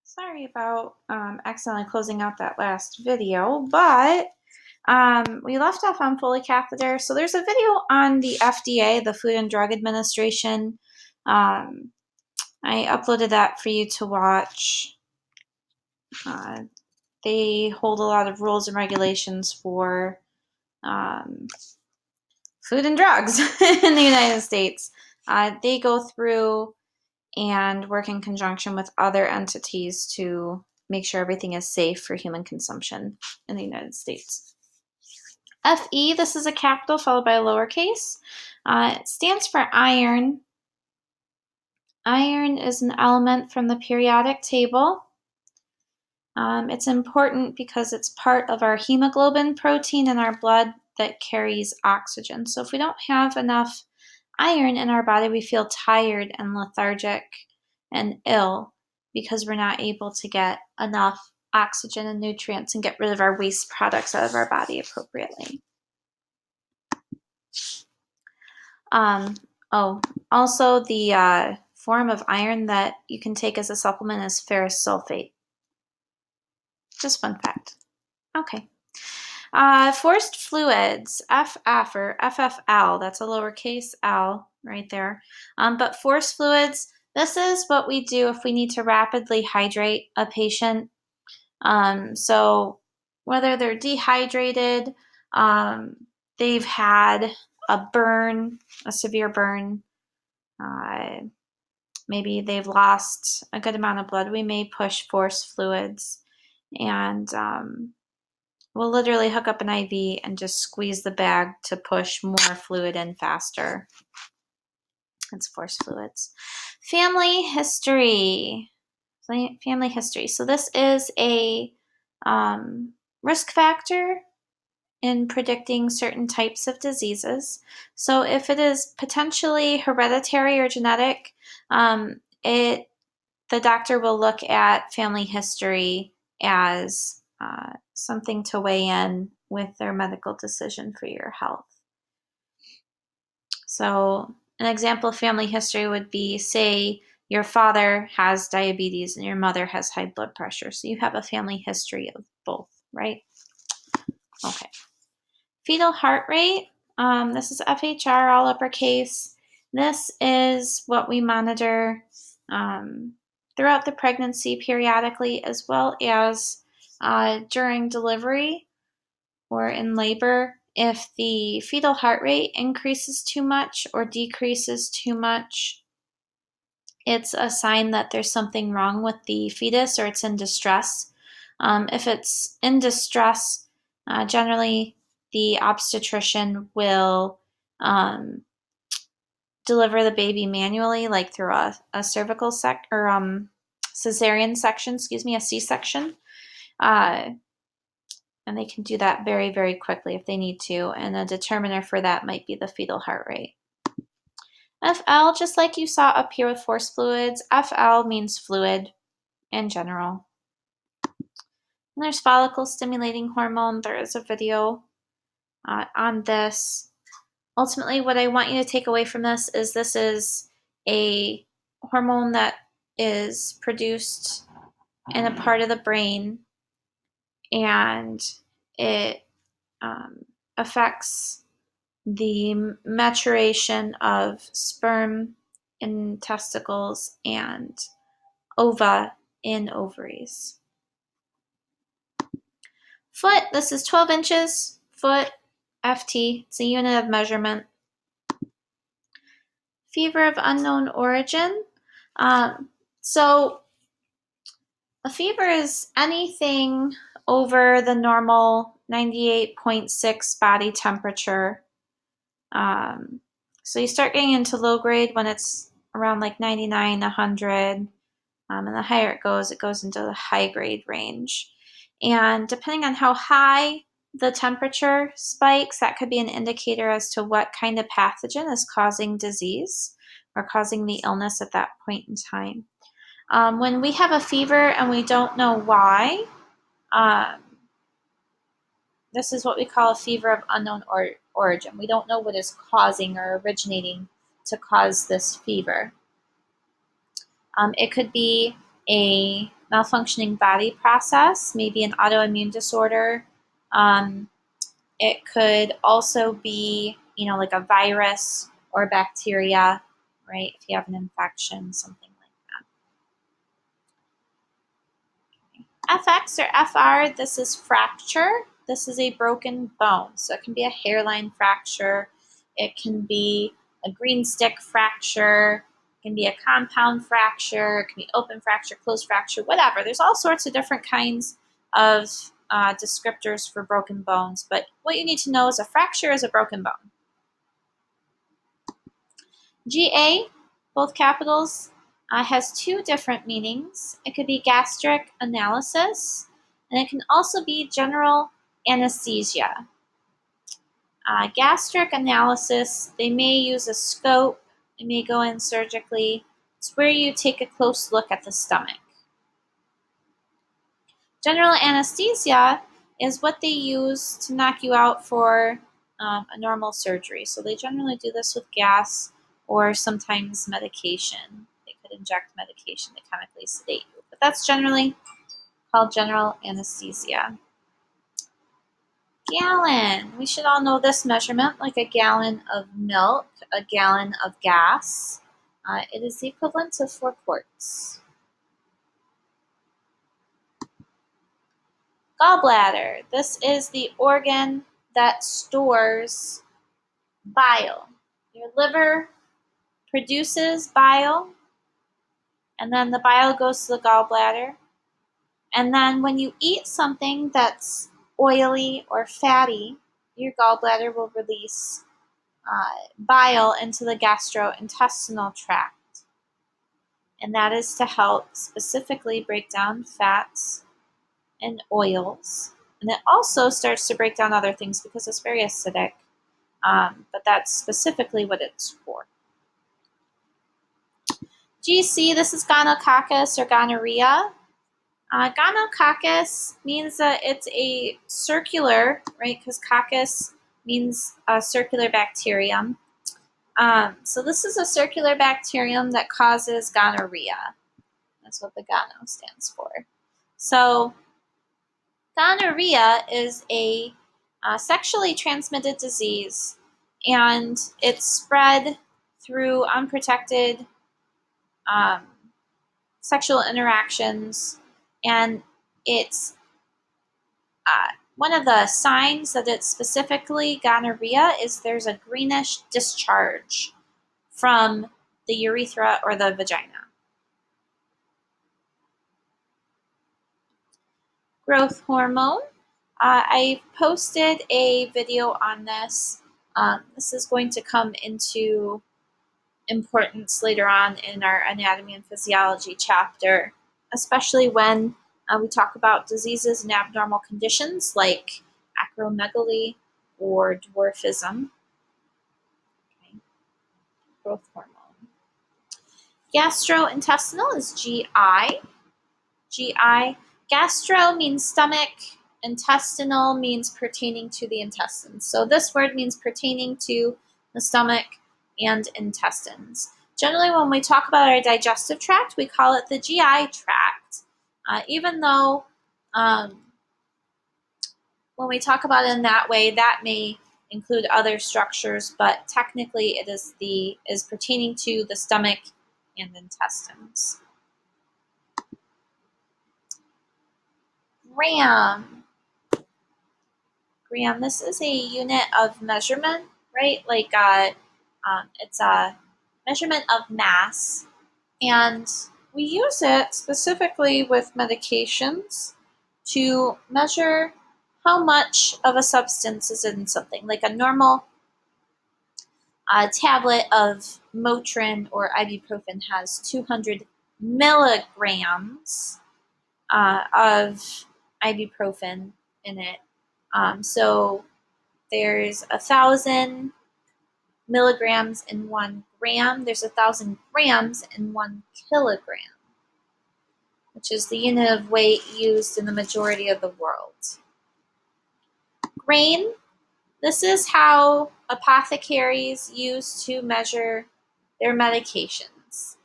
Sorry about accidentally closing out that last video, but we left off on Foley catheter. So there's a video on the FDA, the Food and Drug Administration. I uploaded that for you to watch. They hold a lot of rules and regulations for food and drugs in the United States. They go through and work in conjunction with other entities to make sure everything is safe for human consumption in the United States. FE, this is a capital followed by a lowercase. It stands for iron. Iron is an element from the periodic table. It's important because it's part of our hemoglobin protein in our blood that carries oxygen. So if we don't have enough iron in our body, we feel tired and lethargic and ill because we're not able to get enough oxygen and nutrients and get rid of our waste products out of our body appropriately. Also the form of iron that you can take as a supplement is ferrous sulfate. Just fun fact. Okay. Forced fluids, FF or FFL, that's a lowercase l right there. But forced fluids, this is what we do if we need to rapidly hydrate a patient. So whether they're dehydrated, they've had a burn, a severe burn, maybe they've lost a good amount of blood, we may push forced fluids, and we'll literally hook up an IV and just squeeze the bag to push more fluid in faster. It's forced fluids. Family history. Family history. So this is a risk factor in predicting certain types of diseases. So if it is potentially hereditary or genetic, the doctor will look at family history as something to weigh in with their medical decision for your health. So an example of family history would be, say, your father has diabetes and your mother has high blood pressure. So you have a family history of both, right? Okay. Fetal heart rate. This is FHR, all uppercase. This is what we monitor throughout the pregnancy periodically, as well as during delivery or in labor. If the fetal heart rate increases too much or decreases too much, it's a sign that there's something wrong with the fetus or it's in distress. If it's in distress, generally the obstetrician will deliver the baby manually, like through a cervical cesarean section, a C-section. And they can do that very, very quickly if they need to. And a determiner for that might be the fetal heart rate. FL, just like you saw up here with forced fluids, FL means fluid in general. And there's follicle stimulating hormone. There is a video on this. Ultimately, what I want you to take away from this is a hormone that is produced in a part of the brain, and it affects the maturation of sperm in testicles and ova in ovaries. Foot, this is 12 inches. Foot, FT, it's a unit of measurement. Fever of unknown origin. So a fever is anything over the normal 98.6 body temperature. So you start getting into low grade when it's around like 99, 100, and the higher it goes into the high grade range. And depending on how high the temperature spikes, that could be an indicator as to what kind of pathogen is causing disease or causing the illness at that point in time. When we have a fever and we don't know why, this is what we call a fever of unknown origin. We don't know what is causing or originating to cause this fever. It could be a malfunctioning body process, maybe an autoimmune disorder. It could also be, like a virus or bacteria, right? If you have an infection, something like that. FX or FR, this is fracture. This is a broken bone. So it can be a hairline fracture. It can be a green stick fracture. It can be a compound fracture. It can be open fracture, closed fracture, whatever. There's all sorts of different kinds of descriptors for broken bones. But what you need to know is a fracture is a broken bone. GA, both capitals, has two different meanings. It could be gastric analysis, and it can also be general anesthesia. Gastric analysis, they may use a scope, they may go in surgically. It's where you take a close look at the stomach. General anesthesia is what they use to knock you out for a normal surgery. So they generally do this with gas or sometimes medication. They could inject medication to chemically sedate you. But that's generally called general anesthesia. Gallon. We should all know this measurement, like a gallon of milk, a gallon of gas. It is the equivalent of 4 quarts. Gallbladder. This is the organ that stores bile. Your liver produces bile, and then the bile goes to the gallbladder. And then when you eat something that's oily or fatty, your gallbladder will release bile into the gastrointestinal tract. And that is to help specifically break down fats and oils. And it also starts to break down other things because it's very acidic. But that's specifically what it's for. GC, this is gonococcus or gonorrhea. Gonococcus means that it's a circular, right? Because coccus means a circular bacterium. So this is a circular bacterium that causes gonorrhea. That's what the gono stands for. So gonorrhea is a sexually transmitted disease, and it's spread through unprotected sexual interactions, and it's one of the signs that it's specifically gonorrhea is there's a greenish discharge from the urethra or the vagina. Growth hormone. I posted a video on this. This is going to come into importance later on in our anatomy and physiology chapter, especially when we talk about diseases and abnormal conditions like acromegaly or dwarfism. Okay. Growth hormone. Gastrointestinal is GI. GI. Gastro means stomach. Intestinal means pertaining to the intestines. So this word means pertaining to the stomach and intestines. Generally, when we talk about our digestive tract, we call it the GI tract. Even though when we talk about it in that way, that may include other structures, but technically it is pertaining to the stomach and intestines. Gram. Gram, this is a unit of measurement, right? Like it's a measurement of mass, and we use it specifically with medications to measure how much of a substance is in something. Like a normal tablet of Motrin or ibuprofen has 200 milligrams of ibuprofen in it. So there's 1,000 milligrams in 1 gram. There's 1,000 grams in 1 kilogram, which is the unit of weight used in the majority of the world. Grain. This is how apothecaries use to measure their medications.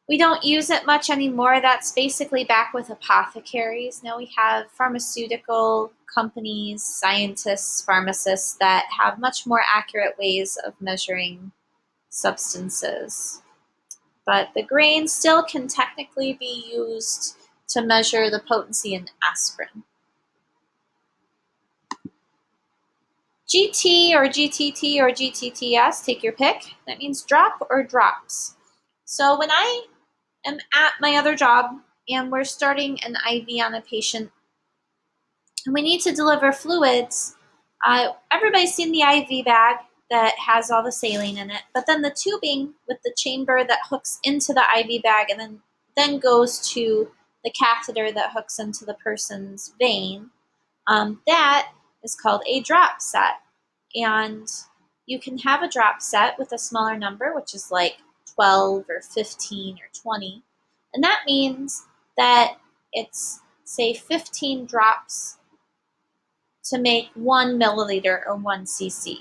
We don't use it much anymore. That's basically back with apothecaries. Now we have pharmaceutical companies, scientists, pharmacists that have much more accurate ways of measuring substances. But the grain still can technically be used to measure the potency in aspirin. GT or GTT or GTTS, take your pick. That means drop or drops. So when I am at my other job and we're starting an IV on a patient and we need to deliver fluids, everybody's seen the IV bag that has all the saline in it, but then the tubing with the chamber that hooks into the IV bag and then goes to the catheter that hooks into the person's vein, that is called a drop set. And you can have a drop set with a smaller number, which is like 12 or 15 or 20. And that means that it's, say, 15 drops to make 1 milliliter or 1 cc.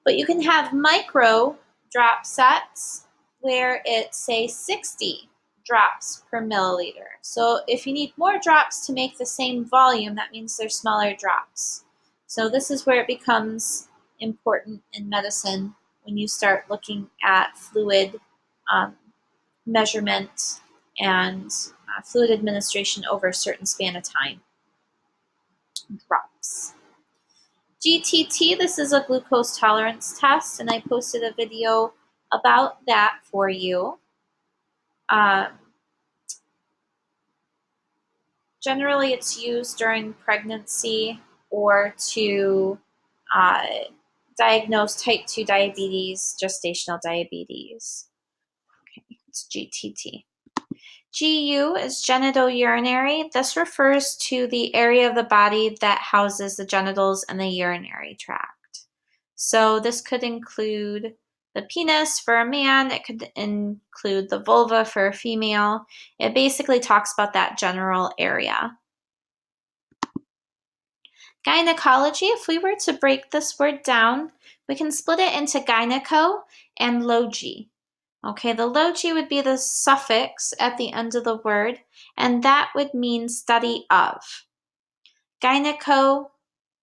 But you can have micro drop sets where it's, say, 60 drops per milliliter. So if you need more drops to make the same volume, that means they're smaller drops. So this is where it becomes important in medicine when you start looking at fluid measurement and fluid administration over a certain span of time. Drops. GTT, this is a glucose tolerance test, and I posted a video about that for you. Generally, it's used during pregnancy or to diagnose type 2 diabetes, gestational diabetes. Okay, it's GTT. GU is genitourinary. This refers to the area of the body that houses the genitals and the urinary tract. So this could include the penis for a man. It could include the vulva for a female. It basically talks about that general area. Gynecology, if we were to break this word down, we can split it into gyneco and logi. Okay, the logi would be the suffix at the end of the word, and that would mean study of. Gyneco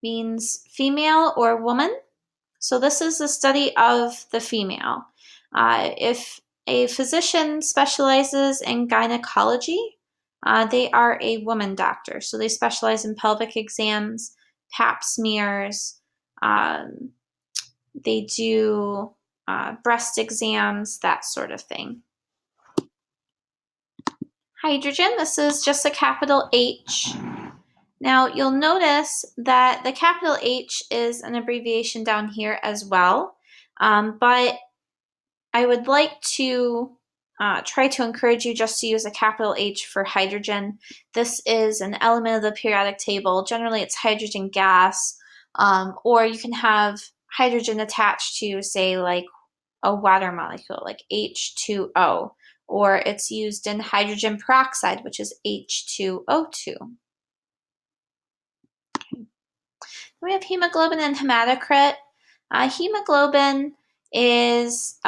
means female or woman, so this is the study of the female. If a physician specializes in gynecology, they are a woman doctor, so they specialize in pelvic exams, pap smears, they do breast exams, that sort of thing. Hydrogen, this is just a capital H. Now you'll notice that the capital H is an abbreviation down here as well, but I would like to try to encourage you just to use a capital H for hydrogen. This is an element of the periodic table. Generally it's hydrogen gas, or you can have hydrogen attached to, say, like a water molecule, like H2O, or it's used in hydrogen peroxide, which is H2O2. Okay. We have hemoglobin and hematocrit. Hemoglobin is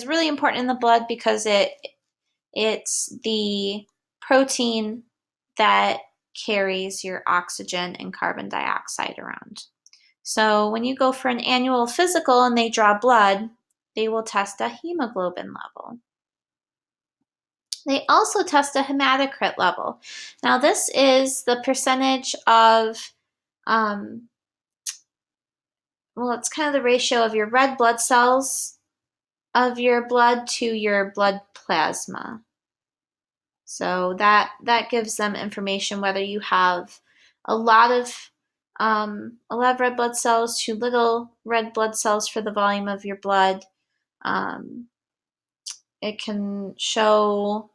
really important in the blood because it's the protein that carries your oxygen and carbon dioxide around. So when you go for an annual physical and they draw blood, they will test a hemoglobin level. They also test a hematocrit level. Now this is the percentage of, well, it's kind of the ratio of your red blood cells of your blood to your blood plasma. So that gives them information whether you have a lot of red blood cells, too little red blood cells for the volume of your blood. It can show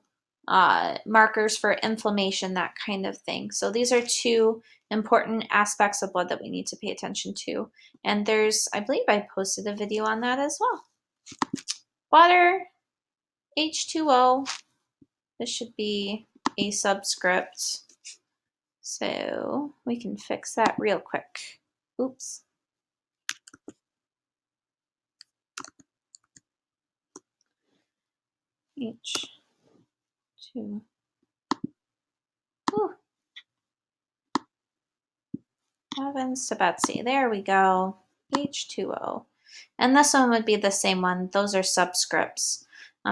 markers for inflammation, that kind of thing. So these are two important aspects of blood that we need to pay attention to. And there's, I believe I posted a video on that as well. Water, H2O, this should be a subscript. So we can fix that real quick. Oops. H2. Ooh. Heavens to Betsy. There we go. H2O. And this one would be the same one. Those are subscripts.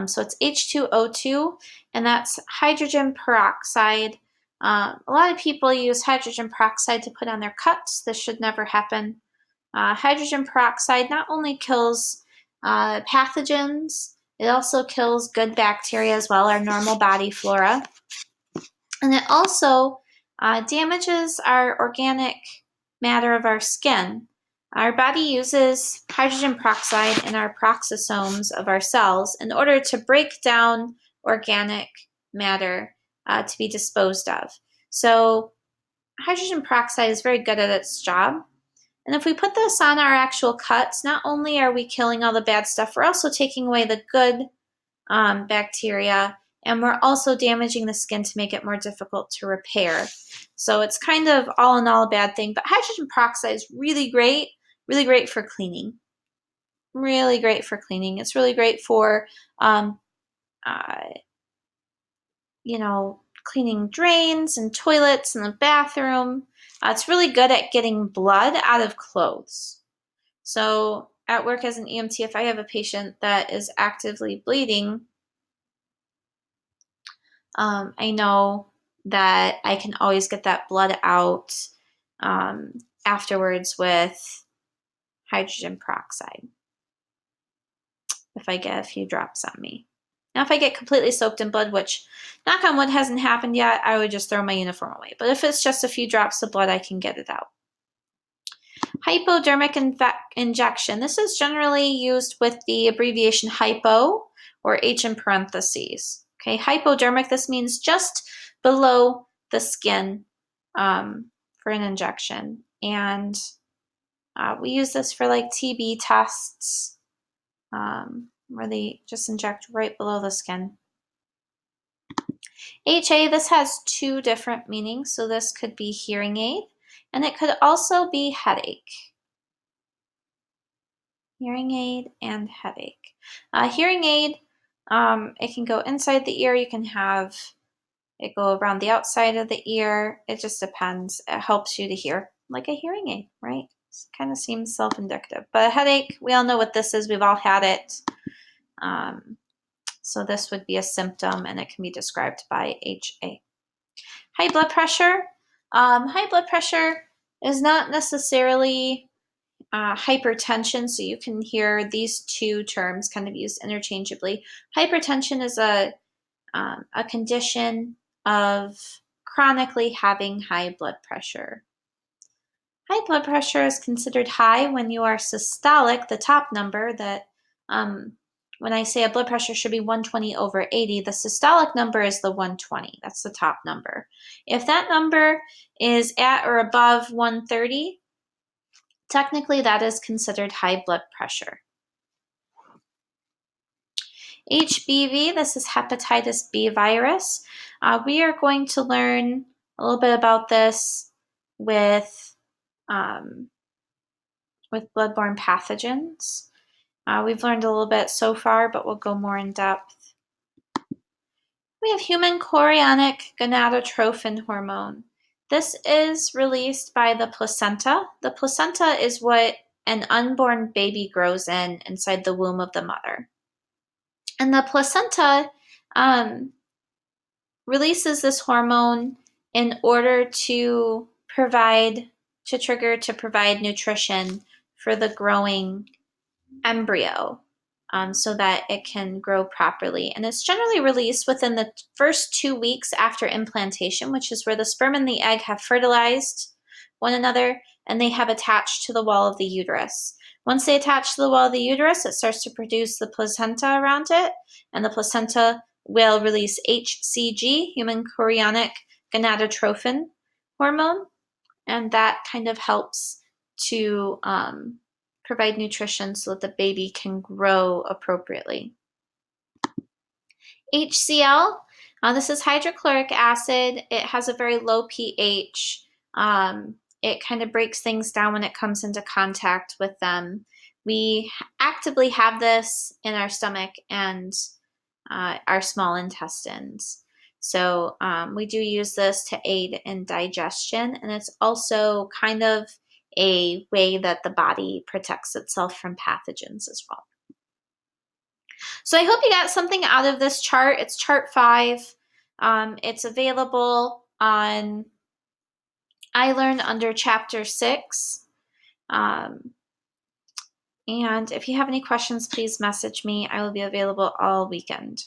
So it's H2O2, and that's hydrogen peroxide. A lot of people use hydrogen peroxide to put on their cuts. This should never happen. Hydrogen peroxide not only kills pathogens, it also kills good bacteria as well, our normal body flora. And it also damages our organic matter of our skin. Our body uses hydrogen peroxide in our peroxisomes of our cells in order to break down organic matter to be disposed of. So hydrogen peroxide is very good at its job. And if we put this on our actual cuts, not only are we killing all the bad stuff, we're also taking away the good bacteria, and we're also damaging the skin to make it more difficult to repair. So it's kind of all in all a bad thing, but hydrogen peroxide is really great for cleaning. Really great for cleaning. It's really great for, cleaning drains and toilets in the bathroom. It's really good at getting blood out of clothes. So at work as an EMT, if I have a patient that is actively bleeding, I know that I can always get that blood out afterwards with hydrogen peroxide if I get a few drops on me. Now, if I get completely soaked in blood, which knock on wood hasn't happened yet, I would just throw my uniform away. But if it's just a few drops of blood, I can get it out. Hypodermic injection. This is generally used with the abbreviation hypo or H in parentheses. Okay, hypodermic, this means just below the skin for an injection. And we use this for like TB tests where they just inject right below the skin. HA, this has two different meanings. So this could be hearing aid, and it could also be headache. Hearing aid and headache. Hearing aid, it can go inside the ear. You can have it go around the outside of the ear. It just depends. It helps you to hear, like a hearing aid, right? It kind of seems self-indicative. But a headache, we all know what this is. We've all had it. So this would be a symptom, and it can be described by HA. High blood pressure. High blood pressure is not necessarily hypertension, so you can hear these two terms kind of used interchangeably. Hypertension is a condition of chronically having high blood pressure. High blood pressure is considered high when you are systolic, the top number that when I say a blood pressure should be 120/80, the systolic number is the 120. That's the top number. If that number is at or above 130, technically that is considered high blood pressure. HBV, this is hepatitis B virus. We are going to learn a little bit about this with bloodborne pathogens. We've learned a little bit so far, but we'll go more in depth. We have human chorionic gonadotrophin hormone. This is released by the placenta. The placenta is what an unborn baby grows inside the womb of the mother. And the placenta releases this hormone in order to provide nutrition for the growing embryo so that it can grow properly. And it's generally released within the first 2 weeks after implantation, which is where the sperm and the egg have fertilized one another and they have attached to the wall of the uterus. Once they attach to the wall of the uterus, it starts to produce the placenta around it, and the placenta will release HCG, human chorionic gonadotrophin hormone, and that kind of helps to provide nutrition so that the baby can grow appropriately. HCl, this is hydrochloric acid. It has a very low pH. It kind of breaks things down when it comes into contact with them. We actively have this in our stomach, and our small intestines. So we do use this to aid in digestion, and it's also kind of a way that the body protects itself from pathogens as well. So I hope you got something out of this chart. It's chart 5. It's available on iLearn under chapter 6. And if you have any questions, please message me. I will be available all weekend.